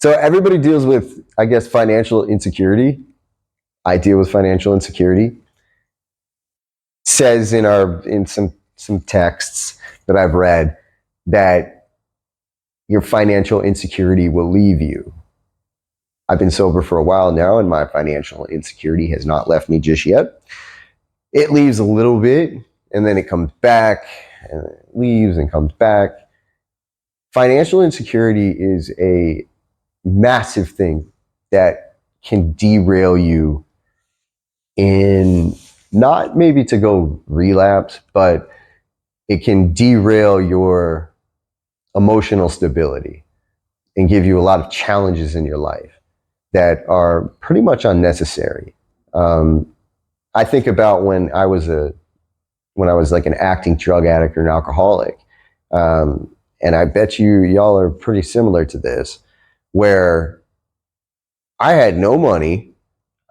So everybody deals with, I guess, financial insecurity. I deal with financial insecurity. Says in some texts that I've read that your financial insecurity will leave you. I've been sober for a while now, and my financial insecurity has not left me just yet. It leaves a little bit, and then it comes back, and it leaves and comes back. Financial insecurity is a massive thing that can derail you in, not maybe to go relapse, but it can derail your emotional stability and give you a lot of challenges in your life that are pretty much unnecessary. I think about when I was like an acting drug addict or an alcoholic, and I bet y'all are pretty similar to this, where I had no money,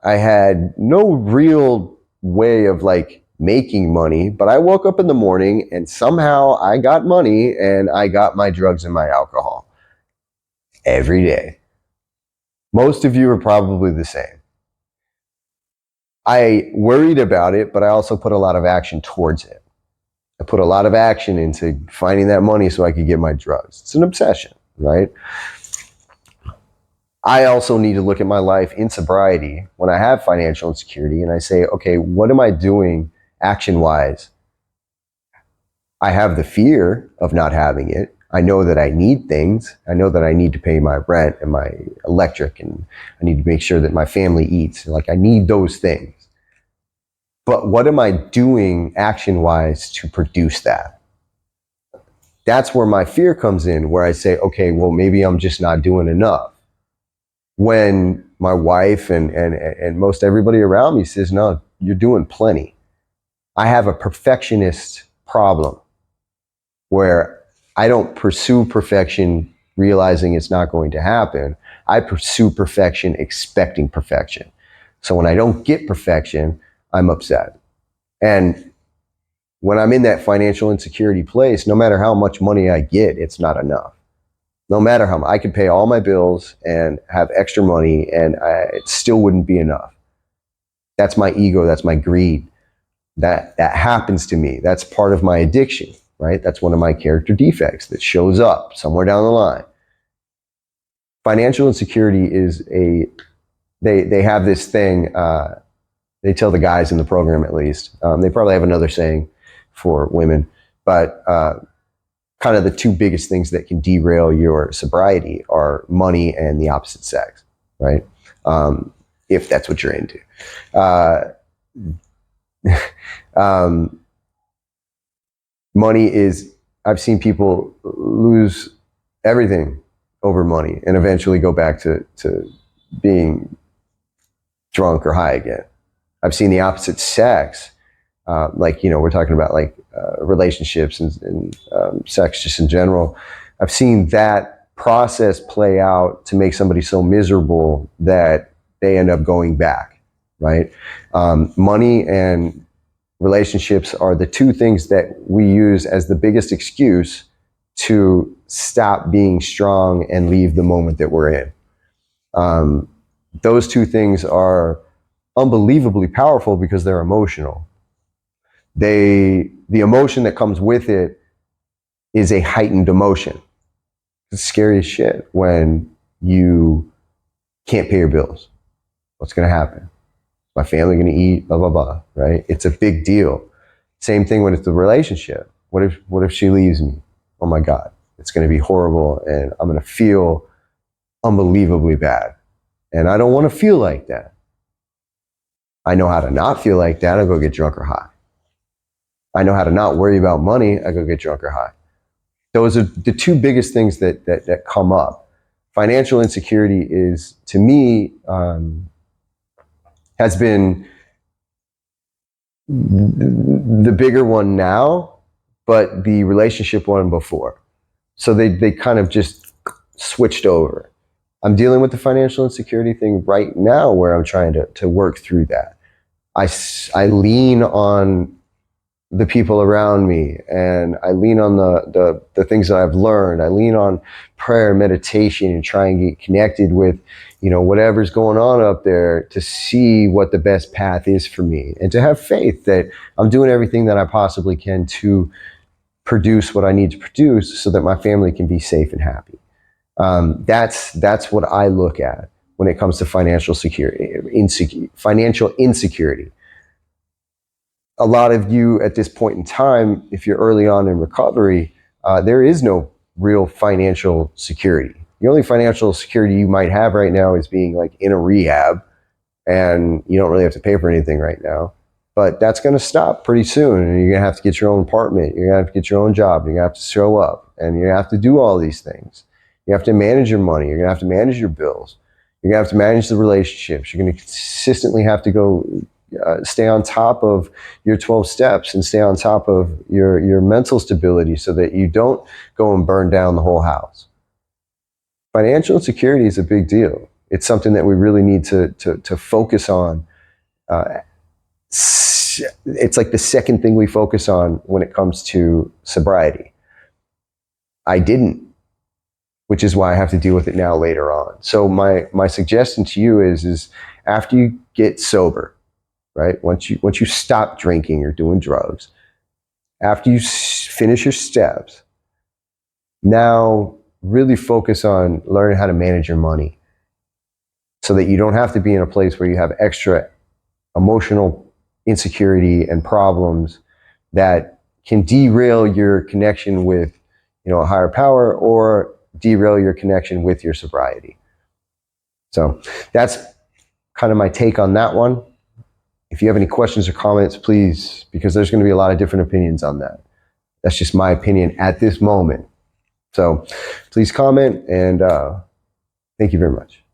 I had no real way of like making money, but I woke up in the morning and somehow I got money and I got my drugs and my alcohol every day. Most of you are probably the same. I worried about it, but I also put a lot of action towards it. I put a lot of action into finding that money so I could get my drugs. It's an obsession, right? I also need to look at my life in sobriety when I have financial insecurity and I say, okay, what am I doing action-wise? I have the fear of not having it. I know that I need things. I know that I need to pay my rent and my electric, and I need to make sure that my family eats. Like, I need those things. But what am I doing action-wise to produce that? That's where my fear comes in, where I say, okay, well, maybe I'm just not doing enough. When my wife and most everybody around me says, no, you're doing plenty. I have a perfectionist problem where I don't pursue perfection realizing it's not going to happen. I pursue perfection expecting perfection. So when I don't get perfection, I'm upset. And when I'm in that financial insecurity place, no matter how much money I get, it's not enough. No matter how much, I could pay all my bills and have extra money, and it still wouldn't be enough. That's my ego. That's my greed. That happens to me. That's part of my addiction, right? That's one of my character defects that shows up somewhere down the line. Financial insecurity is they have this thing, they tell the guys in the program at least. They probably have another saying for women, but kind of the two biggest things that can derail your sobriety are money and the opposite sex, right? If that's what you're into. Money is, I've seen people lose everything over money and eventually go back to being drunk or high again. I've seen the opposite sex, like, we're talking about like relationships and sex just in general. I've seen that process play out to make somebody so miserable that they end up going back, right? Money and relationships are the two things that we use as the biggest excuse to stop being strong and leave the moment that we're in. Those two things are unbelievably powerful because they're emotional. The emotion that comes with it is a heightened emotion. It's scary as shit when you can't pay your bills. What's going to happen? My family going to eat? Blah, blah, blah, right? It's a big deal. Same thing when it's the relationship. What if she leaves me? Oh my God, it's going to be horrible and I'm going to feel unbelievably bad. And I don't want to feel like that. I know how to not feel like that. I go get drunk or high. I know how to not worry about money. I go get drunk or high. Those are the two biggest things that come up. Financial insecurity is, to me, has been the bigger one now, but the relationship one before. So they kind of just switched over. I'm dealing with the financial insecurity thing right now where I'm trying to work through that. I lean on the people around me, and I lean on the things that I've learned. I lean on prayer, meditation, and try and get connected with, whatever's going on up there to see what the best path is for me, and to have faith that I'm doing everything that I possibly can to produce what I need to produce so that my family can be safe and happy. That's what I look at when it comes to financial financial insecurity. A lot of you at this point in time, if you're early on in recovery, there is no real financial security. The only financial security you might have right now is being like in a rehab, and you don't really have to pay for anything right now. But that's going to stop pretty soon, and you're going to have to get your own apartment. You're going to have to get your own job. You're going to have to show up, and you're going to have to do all these things. You have to manage your money. You're going to have to manage your bills. You're going to have to manage the relationships. You're going to consistently have to go stay on top of your 12 steps and stay on top of your mental stability so that you don't go and burn down the whole house. Financial insecurity is a big deal. It's something that we really need to focus on. It's like the second thing we focus on when it comes to sobriety. I didn't, which is why I have to deal with it now later on. So my suggestion to you is after you get sober, right? Once you stop drinking or doing drugs, after you finish your steps, now really focus on learning how to manage your money so that you don't have to be in a place where you have extra emotional insecurity and problems that can derail your connection with, a higher power or derail your connection with your sobriety. So that's kind of my take on that one. If you have any questions or comments, please, because there's going to be a lot of different opinions on that. That's just my opinion at this moment. So please comment, and thank you very much.